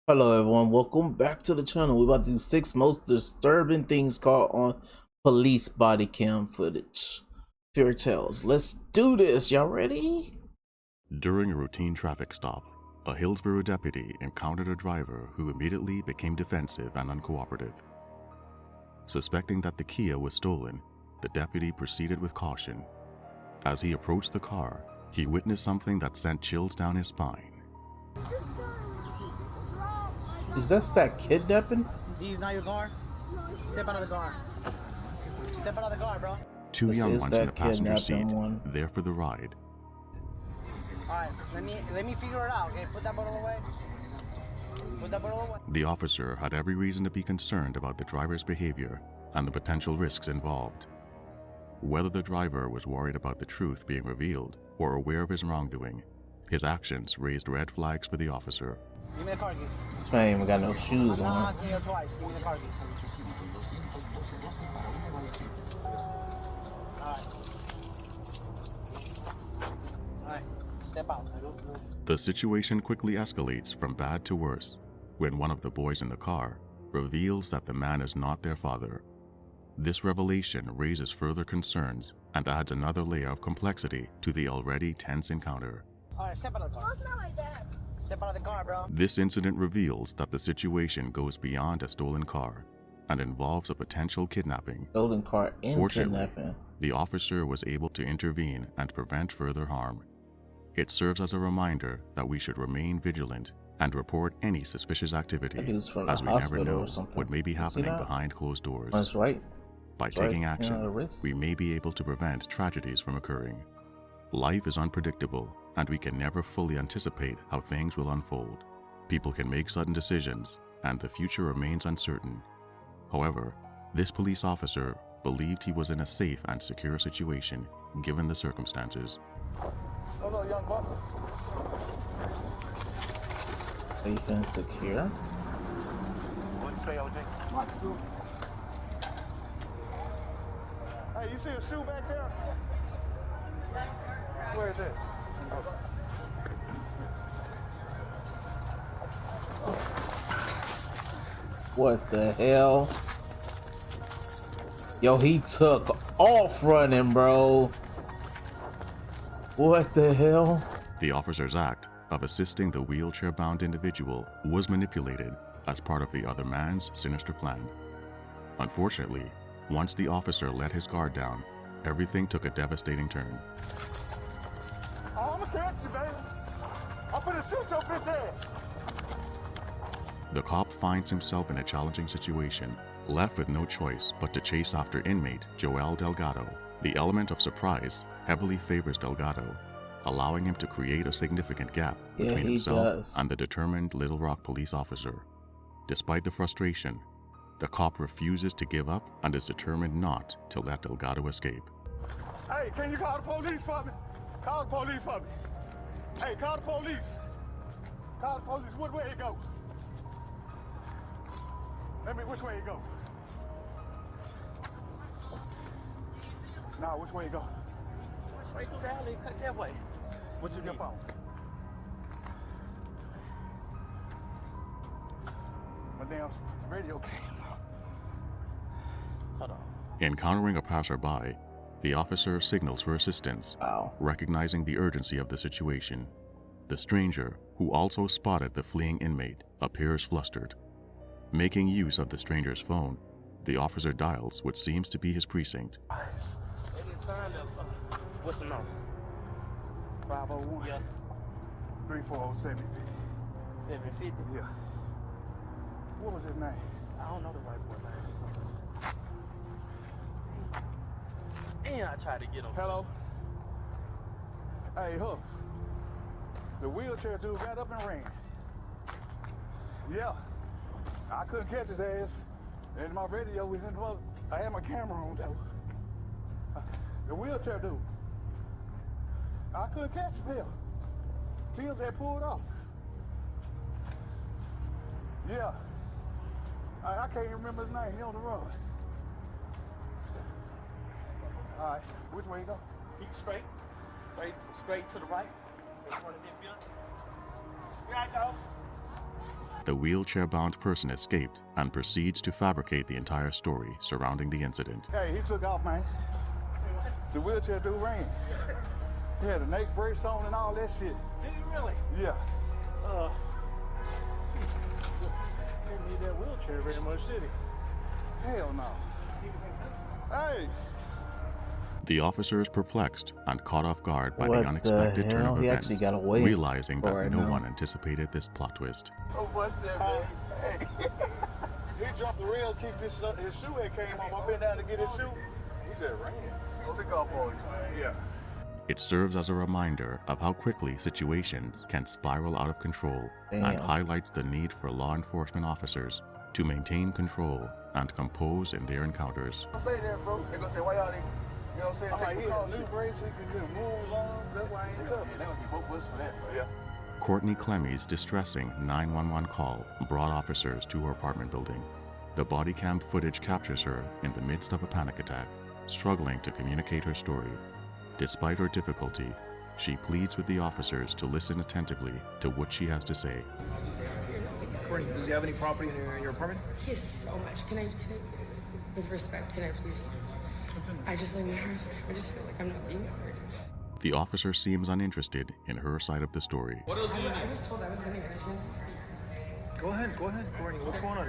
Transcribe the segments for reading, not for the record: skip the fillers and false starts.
Hello everyone, welcome back to the channel. We're about to do 6 most disturbing things caught on police body cam footage. Fairy tales. Let's do this. Y'all ready? During a routine traffic stop, a Hillsborough deputy encountered a driver who immediately became defensive and uncooperative. Suspecting that the Kia was stolen, the deputy proceeded with caution. As he approached the car, he witnessed something that sent chills down his spine. Is that kidnapping? These not your car? Step out of the car. Step out of the car, bro. Two This young is ones in the that passenger seat, kidnapping one. there for the ride. Alright, let me figure it out, okay? Put that bottle away. Put that bottle away. The officer had every reason to be concerned about the driver's behavior and the potential risks involved. Whether the driver was worried about the truth being revealed or aware of his wrongdoing, his actions raised red flags for the officer. Give me the car keys. This man ain't even got no shoes I'm not on. asking you twice. Give me the car keys. Alright, step out. The situation quickly escalates from bad to worse when one of the boys in the car reveals that the man is not their father. This revelation raises further concerns and adds another layer of complexity to the already tense encounter. Alright, step out of the car. That's not my dad. Step out of the car, bro. This incident reveals that the situation goes beyond a stolen car and involves a potential kidnapping. Stolen car and Fortunately, kidnapping. the officer was able to intervene and prevent further harm. It serves as a reminder that we should remain vigilant and report any suspicious activity, That dude's from the as we never hospital know or something. what may be You see happening that? behind closed doors. That's right. By That's right. taking Yeah, action, the wrist. we may be able to prevent tragedies from occurring. Life is unpredictable, and we can never fully anticipate how things will unfold. People can make sudden decisions, and the future remains uncertain. However, this police officer believed he was in a safe and secure situation, given the circumstances. Oh no, young buck. Safe and secure. What you say, OJ? Hey, you see a shoe back there? Where is it? What the hell? Yo, he took off running, bro. What the hell? The officer's act of assisting the wheelchair-bound individual was manipulated as part of the other man's sinister plan. Unfortunately, once the officer let his guard down, everything took a devastating turn. Oh, I'm gonna catch you, baby. I'm gonna shoot your bitch ass. The cop finds himself in a challenging situation, left with no choice but to chase after inmate Joel Delgado. The element of surprise heavily favors Delgado, allowing him to create a significant gap Yeah, between he himself does. and the determined Little Rock police officer. Despite the frustration, the cop refuses to give up and is determined not to let Delgado escape. Hey, can you call the police for me? Call the police for me. Hey, call the police. Call the police. Which way it go? Which way it go? Nah, which way it go? Straight through the alley, cut that way. What's your phone? My damn radio came out. Hold on. Encountering a passerby, the officer signals for assistance, Wow. recognizing the urgency of the situation. The stranger, who also spotted the fleeing inmate, appears flustered. Making use of the stranger's phone, the officer dials what seems to be his precinct. What's the number? 501. Yeah. 34070. 750. Yeah. What was his name? I don't know the right boy name. And I tried to get him. Hello? Hey, Hook. The wheelchair dude got up and ran. Yeah. I couldn't catch his ass. And my radio was in the mother. I had my camera on though. The wheelchair dude. I couldn't catch him. Hell. Tim's had pulled off. Yeah. I can't even remember his name. He on the run. All right. Which way you go? Keep straight. Straight to the right. You right, dog? the wheelchair-bound person escaped and proceeds to fabricate the entire story surrounding the incident. Hey, he took off, man. The wheelchair dude ran. He had a neck brace on and all that shit. Did he really? Yeah. Didn't need that wheelchair very much, did he? Hell no. Hey. The officer is perplexed and caught off guard by What the unexpected the turn hell? of He events, actually got away realizing that right no now. one anticipated this plot twist. Oh, what's that, man? He jumped the rail, kicked his shoe had came off. I bent down to get his shoe. He just ran. He took off on it. Yeah. It serves as a reminder of how quickly situations can spiral out of control and Damn. highlights the need for law enforcement officers to maintain control and compose in their encounters. Don't say that, bro. They're gonna say, why y'all didn't, you know what I'm saying? I'm like, he had new braces, he could move long. That's why I ain't coming. Yeah, they would be both of us for that, bro. Yeah. Courtney Clemmy's distressing 911 call brought officers to her apartment building. The body cam footage captures her in the midst of a panic attack, struggling to communicate her story. Despite her difficulty, she pleads with the officers to listen attentively to what she has to say. Courtney, does he have any property in your apartment? Yes, so much. Can I, with respect, can I please? I just feel like I'm not being heard. The officer seems uninterested in her side of the story. I was told I was going to get a chance to speak. Go ahead, Courtney. What's going on?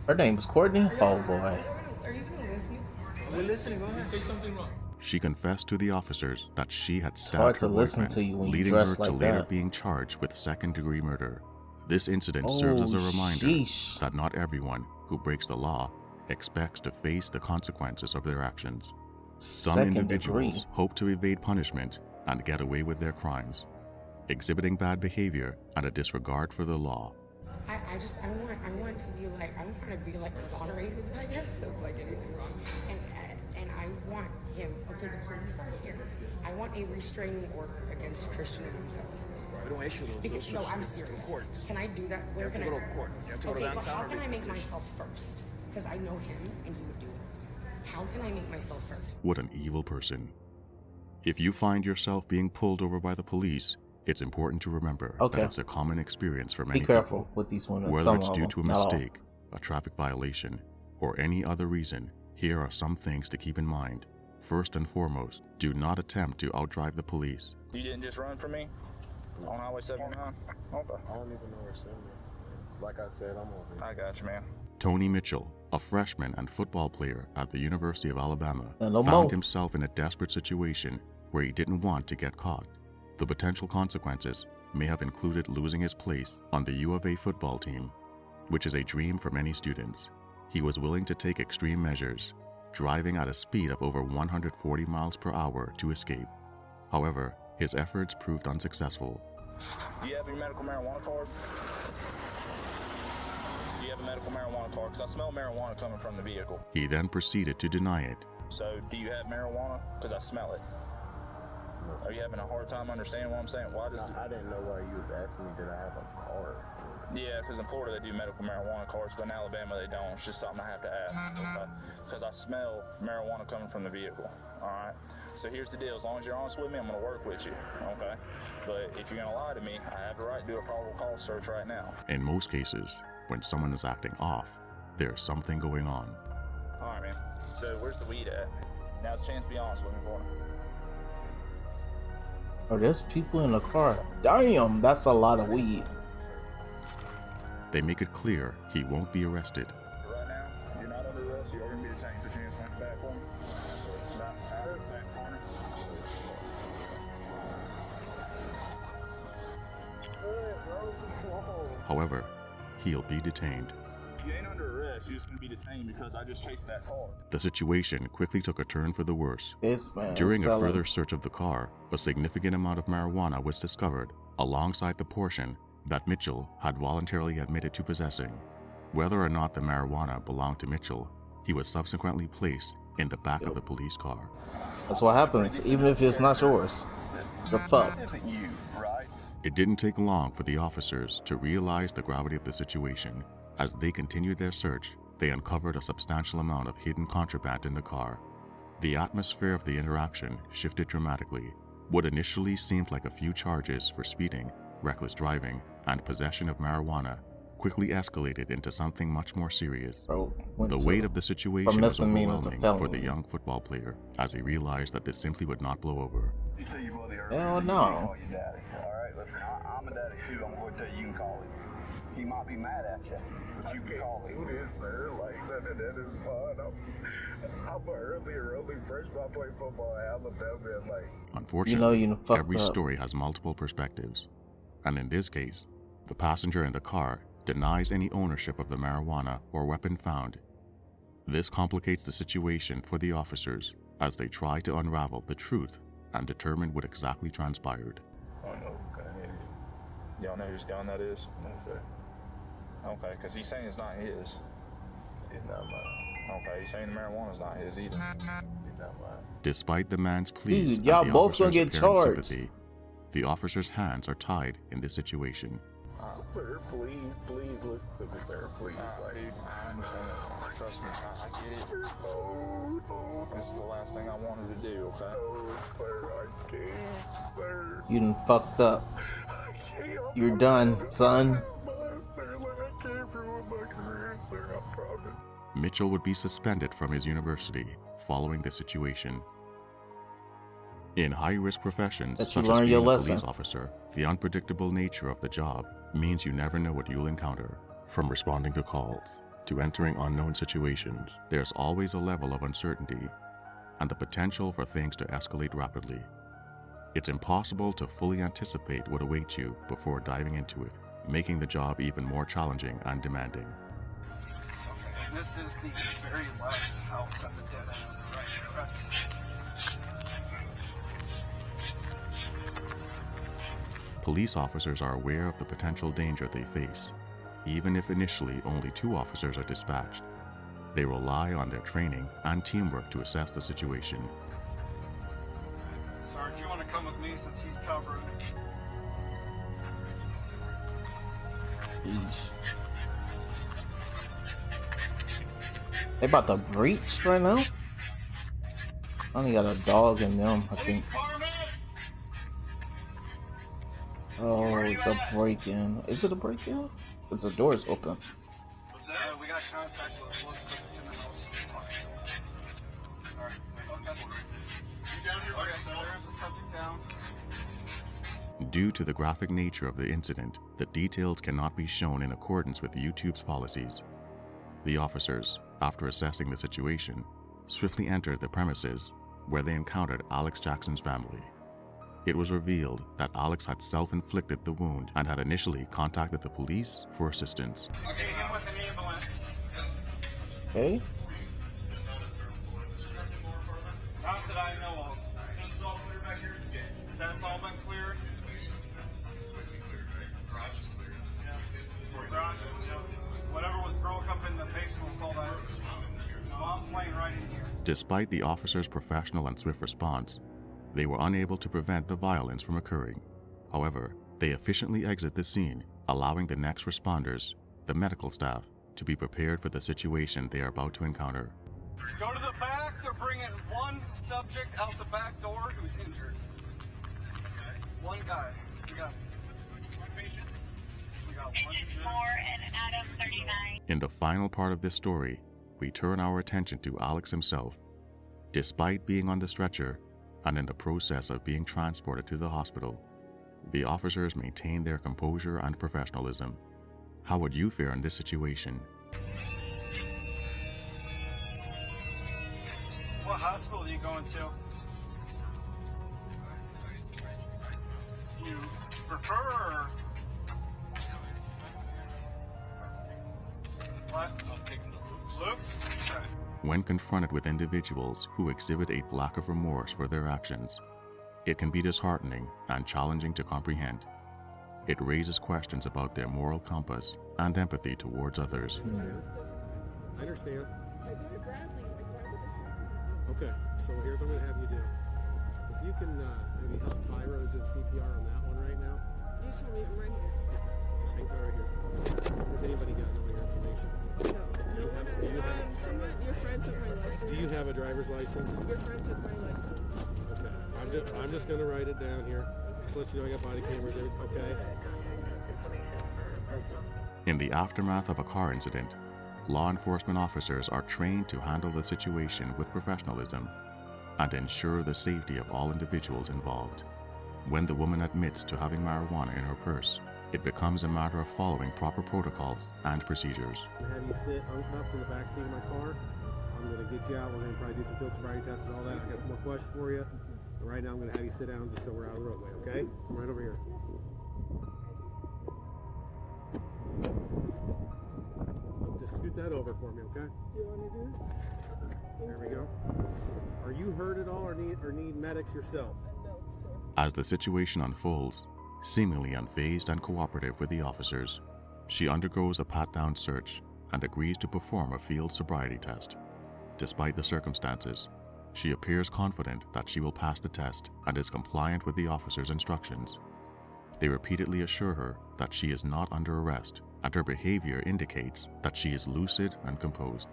Her name's Courtney? Oh boy. Are you going to listen? We're listening. Go ahead. Say something wrong. She confessed to the officers that she had hard stabbed to her listen boyfriend, to you when you leading dress her to like later that. being charged with second-degree murder. This incident serves as a reminder sheesh. that not everyone who breaks the law expects to face the consequences of their actions. Some Second individuals degree. hope to evade punishment and get away with their crimes, exhibiting bad behavior and a disregard for the law. I want to be like, I want to be like exonerated, I guess, of like anything wrong. And I want him, okay, the police are here. I want a restraining order against Christian and himself. We don't issue those. Because, no, I'm serious. Courts. Can I do that? Where You have can to go I? to court. You have to go to Okay, but downtown how or can get I a make petition. myself first? Because I know him and he would do it. How can I make myself first? What an evil person. If you find yourself being pulled over by the police, it's important to remember Okay. that it's a common experience for many Be careful people. with these women. Whether Some it's of due them, to a not all. mistake, a traffic violation, or any other reason, here are some things to keep in mind. First and foremost, do not attempt to outdrive the police. You didn't just run from me on Highway 79? Okay. I don't even know where 70 is. Like I said, I'm over here. I got you, man. Tony Mitchell, a freshman and football player at the University of Alabama, And no found more. himself in a desperate situation where he didn't want to get caught. The potential consequences may have included losing his place on the U of A football team, which is a dream for many students. He was willing to take extreme measures, driving at a speed of over 140 miles per hour to escape. However, his efforts proved unsuccessful. Do you have your medical marijuana card? Do you have a medical marijuana card? Because I smell marijuana coming from the vehicle. He then proceeded to deny it. So, do you have marijuana? Because I smell it. Are you having a hard time understanding what I'm saying? Why does... I didn't know why you was asking me did I have a card. Yeah, because in Florida they do medical marijuana cards, but in Alabama they don't. It's just something I have to ask. Because I smell marijuana coming from the vehicle. Alright? So here's the deal. As long as you're honest with me, I'm going to work with you. Okay? But if you're going to lie to me, I have the right to do a probable cause search right now. In most cases, when someone is acting off, there's something going on. Alright, man. So where's the weed at? Now's a chance to be honest with me, boy. Oh, there's people in the car. Damn, that's a lot of weed. They make it clear he won't be arrested. Right now, you're not under arrest. You're going to be detained. Put your hands behind your back for me. Back corner. However, he'll be detained. You ain't under arrest. You're just going to be detained because I just chased that car. The situation quickly took a turn for the worse. This man. During a selling. further search of the car, a significant amount of marijuana was discovered, alongside the portion that Mitchell had voluntarily admitted to possessing. Whether or not the marijuana belonged to Mitchell, he was subsequently placed in the back of the police car. That's what happens, even if it's not yours. The fuck. Isn't you, right? It didn't take long for the officers to realize the gravity of the situation. As they continued their search, they uncovered a substantial amount of hidden contraband in the car. The atmosphere of the interaction shifted dramatically. What initially seemed like a few charges for speeding, reckless driving, and possession of marijuana quickly escalated into something much more serious. Bro, went The to- weight of the situation was misdemeanor to overwhelming for the felony. young football player as he realized that this simply would not blow over. You say your buddy hurt Hell me, no. you can call your daddy. All right, listen, I'm a daddy too. I'm going to tell you, you can call him. He might be mad at you, but you can call him. Do this, sir. Like, that is fun. I'm an early freshman. I play football at Alabama. And like, Unfortunately, you fucked every up. story has multiple perspectives. And in this case, the passenger in the car denies any ownership of the marijuana or weapon found. This complicates the situation for the officers as they try to unravel the truth and determine what exactly transpired. I don't know who gun it is. Y'all know whose gun that is? No, sir. Okay, because he's saying it's not his. It's not mine. Okay, he's saying the marijuana's not his either. It's not mine. Despite the man's pleas Dude, y'all and the both gonna officer's get apparent charged. sympathy, the officer's hands are tied in this situation. Sir, please listen to me, sir. Please, like, Dude, I understand that. Trust me, I get it. no, This is the last thing I wanted to do, okay? no, sir, I can't, sir. You done fucked up. I can't. You're done, son. It's mine, sir. Like, I can't ruin my career, sir. I promise. Mitchell would be suspended from his university following the situation. In high-risk professions That you such as learn being your a lesson. police officer, the unpredictable nature of the job means you never know what you'll encounter. From responding to calls to entering unknown situations, there's always a level of uncertainty and the potential for things to escalate rapidly. It's impossible to fully anticipate what awaits you before diving into it, making the job even more challenging and demanding. And this is the very last house at the dead end of the right here, right? Police officers are aware of the potential danger they face, even if initially only 2 officers are dispatched. They rely on their training and teamwork to assess the situation. Sarge, you want to come with me since he's covered? Yeesh. They about to breach right now? I only got a dog in them, I think. Oh, it's a break-in. Is it a break-in? It's the door's open. What's that? We got contact with what's subject in the house. Alright. You down here by yourself? There's a subject down. Due to the graphic nature of the incident, the details cannot be shown in accordance with YouTube's policies. The officers, after assessing the situation, swiftly entered the premises where they encountered Alex Jackson's family. It was revealed that Alex had self-inflicted the wound and had initially contacted the police for assistance. Okay, him with an ambulance. Okay. Not that I know of. This is all clear back here? Yeah. That's all been cleared? Garage is clear. Yeah. Garage, yeah. Whatever was broke up in the basement, we'll call that. Mom's laying right in here. Despite the officers' professional and swift response, they were unable to prevent the violence from occurring. However, they efficiently exit the scene, allowing the next responders, the medical staff, to be prepared for the situation they are about to encounter. Go to the back. They're bringing one subject out the back door who's injured. One guy. We got one patient. We got one Agent injured. 4 and Adam 39. In the final part of this story, we turn our attention to Alex himself. Despite being on the stretcher and in the process of being transported to the hospital, the officers maintain their composure and professionalism. How would you fare in this situation? What hospital are you going to? You prefer? What? I'll take Luke's. Okay. When confronted with individuals who exhibit a lack of remorse for their actions, it can be disheartening and challenging to comprehend. It raises questions about their moral compass and empathy towards others. I understand. Okay, so here's what I'm gonna have you do. If you can maybe help Pyro do CPR on that one right now. You tell me I'm right here. Just hang tight right here. Has anybody gotten all your information? No one. Someone, your friend took my license. Do you have a driver's license? Your friend took my license. Okay. I'm just gonna write it down here. Just let you know I got body cameras. Okay. In the aftermath of a car incident, law enforcement officers are trained to handle the situation with professionalism and ensure the safety of all individuals involved. When the woman admits to having marijuana in her purse, it becomes a matter of following proper protocols and procedures. I'm gonna have you sit uncuffed in the back seat of my car. I'm gonna get you out. We're gonna probably do some field sobriety tests and all that. I got some more questions for you. And right now I'm gonna have you sit down just so we're out of the roadway, okay? Come right over here. Just scoot that over for me, okay? You want to do it? There we go. Are you hurt at all or need medics yourself? No, sir. As the situation unfolds, seemingly unfazed and cooperative with the officers, she undergoes a pat-down search and agrees to perform a field sobriety test. Despite the circumstances, she appears confident that she will pass the test and is compliant with the officers' instructions. They repeatedly assure her that she is not under arrest, and her behavior indicates that she is lucid and composed.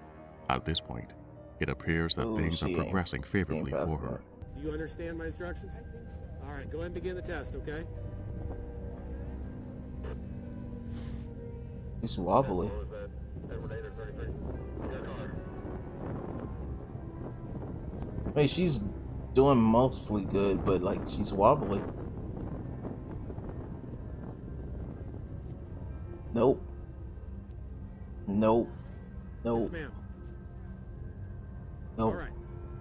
At this point, it appears that things are progressing favorably for her. Do you understand my instructions? I think so. All right, go ahead and begin the test, okay? It's wobbly. I mean, she's doing mostly good, but like she's wobbly. Nope. Nope. Nope. Yes, ma'am. Nope. All right.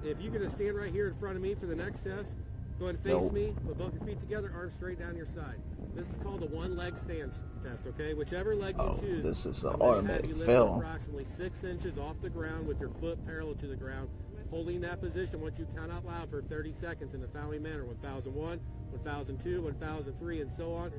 If you're gonna stand right here in front of me for the next test, go ahead and face Nope. me, put both your feet together, arms straight down your side. This is called a one-leg stand test, okay? Whichever leg you Oh, choose. this is an I'm gonna have automatic you lift fail. approximately 6 inches off the ground with your foot parallel to the ground, holding that position once you count out loud for 30 seconds in the following manner: 1001, 1002, 1003, and so on,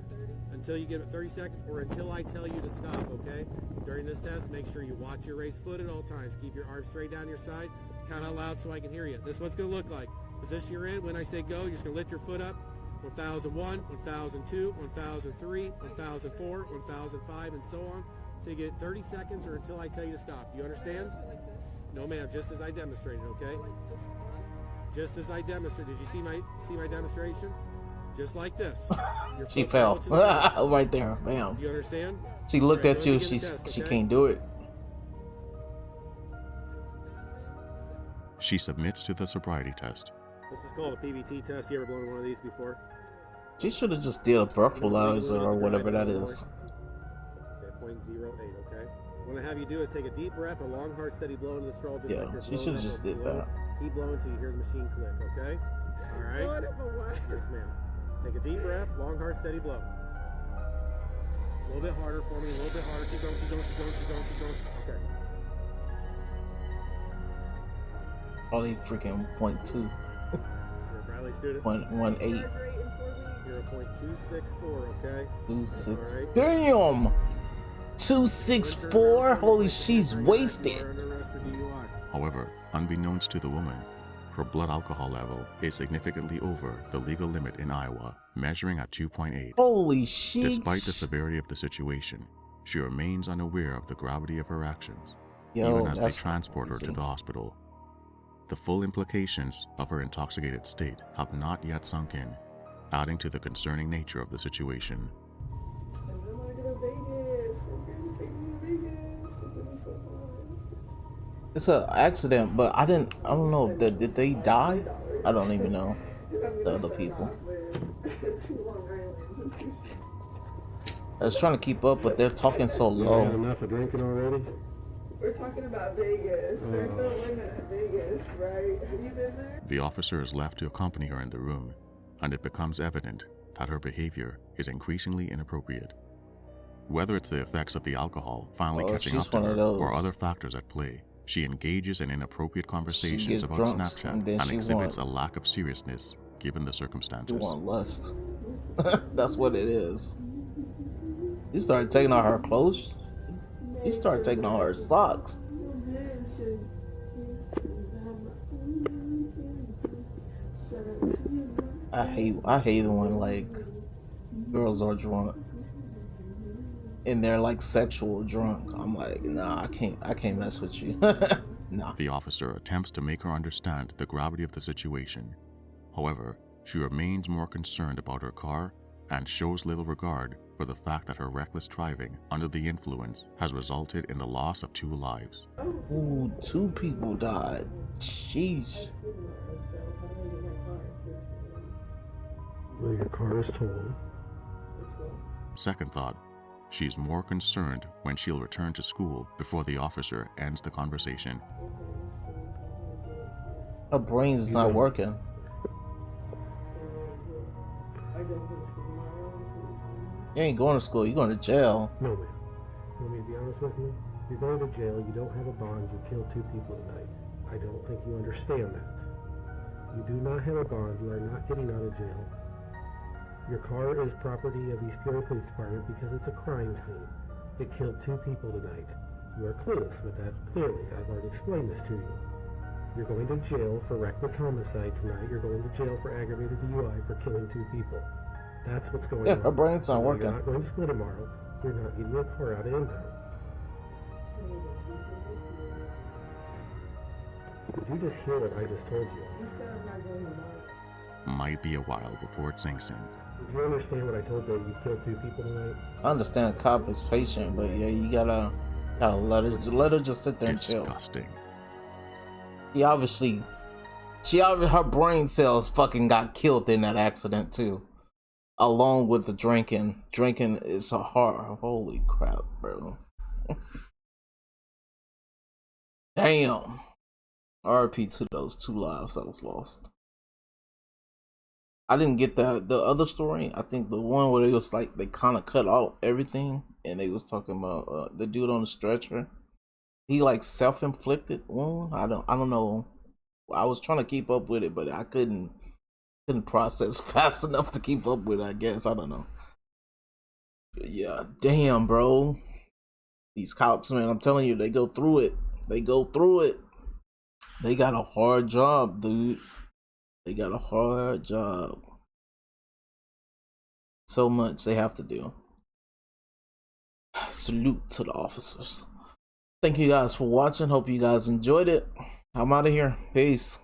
until you get 30 seconds or until I tell you to stop, okay? During this test, make sure you watch your raised foot at all times. Keep your arms straight down your side. Count out loud so I can hear you. This is what it's going to look like. Position you're in, when I say go, you're just going to lift your foot up. 1001, 1002, 1003, 1004, 1005, and so on, until you get 30 seconds or until I tell you to stop. You understand? Like this. No, ma'am, just as I demonstrated, okay? Like this. Just as I demonstrated. Did you see my demonstration? Just like this. Your She foot fell parallel to the ground. right there. Bam. Do you understand? She looked All right, at go you. ahead and begin the test, She okay? can't do it. She submits to the sobriety test. This is called a PBT test. You ever blown one of these before? She should have just did a breathalyzer or whatever that is. Okay, 0.08, okay? What I have you do is take a deep breath, a long, hard, steady blow into the straw. Just Yeah, like you're she blowing should have up just a did blow. that. Keep blowing until you hear the machine click, okay? All right? What if a what? Yes, ma'am. Take a deep breath, long, hard, steady blow. A little bit harder for me, a little bit harder. Keep going, keep going, keep going, keep going, keep going. Okay. Probably freaking 0.2. You're a Bradley student. 0.18. Charge rate in 4 weeks. You're a .264, okay? 2.6. All right. Damn! 2.64? Holy, she's You wasted. are under arrest for DUI. However, unbeknownst to the woman, her blood alcohol level is significantly over the legal limit in Iowa, measuring at 2.8. Holy shit. Despite the severity of the situation, she remains unaware of the gravity of her actions, Yo, even as they that's transport her crazy. to the hospital. The full implications of her intoxicated state have not yet sunk in, adding to the concerning nature of the situation. I want to go to Vegas. I'm going to take me to Vegas. This will be so fun. It's an accident, but I don't know if did they die? I don't even know. The other people. I was trying to keep up, but they're talking so low. enough of drinking already? We're talking about Vegas. There's no limit at Vegas, right? Have you been there? The officer is left to accompany her in the room, and it becomes evident that her behavior is increasingly inappropriate. Whether it's the effects of the alcohol finally catching she's up to one her of those. or other factors at play, she engages in inappropriate conversations gets about drunk, Snapchat and then and she exhibits want- a lack of seriousness given the You circumstances. want lust. That's what it is. You started taking off her clothes. You started taking off her socks. I hate when like girls are drunk and they're like sexual drunk. I'm like, nah, I can't mess with you. Nah. The officer attempts to make her understand the gravity of the situation. However, she remains more concerned about her car and shows little regard for the fact that her reckless driving under the influence has resulted in the loss of 2 lives. Ooh, 2 people died. Sheesh. Well, your car is totaled. Second thought, she's more concerned when she'll return to school before the officer ends the conversation. Her brain's is not working. You ain't going to school, you're going to jail. No, man. You want me to be honest with you? You're going to jail, you don't have a bond, you killed 2 people tonight. I don't think you understand that. You do not have a bond, you are not getting out of jail. Your car is property of East Peoria Police Department because it's a crime scene. It killed 2 people tonight. You are clueless with that, clearly. I've already explained this to you. You're going to jail for reckless homicide tonight. You're going to jail for aggravated DUI for killing 2 people. That's what's going on. Yeah, her brain's not working. You're not going to school tomorrow. You're not getting your car out of impound. Did you just hear what I just told you? Might be a while before it sinks in. Did you understand what I told you? You killed 2 people tonight? I understand a cop is patient, but yeah, you gotta let her just sit there and chill. Disgusting. Her brain cells fucking got killed in that accident too, along with the drinking. Drinking is a hard. Holy crap, bro. Damn. RP to those 2 lives that was lost. I didn't get the other story. I think the one where it was like they kind of cut out everything and they was talking about the dude on the stretcher. He like self-inflicted wound. I don't know. I was trying to keep up with it, but I couldn't process fast enough to keep up with it, I guess. I don't know. But yeah, damn, bro. These cops, man, I'm telling you, they go through it. They go through it. They got a hard job, dude. They got a hard job. So much they have to do. Salute to the officers. Thank you guys for watching. Hope you guys enjoyed it. I'm out of here. Peace.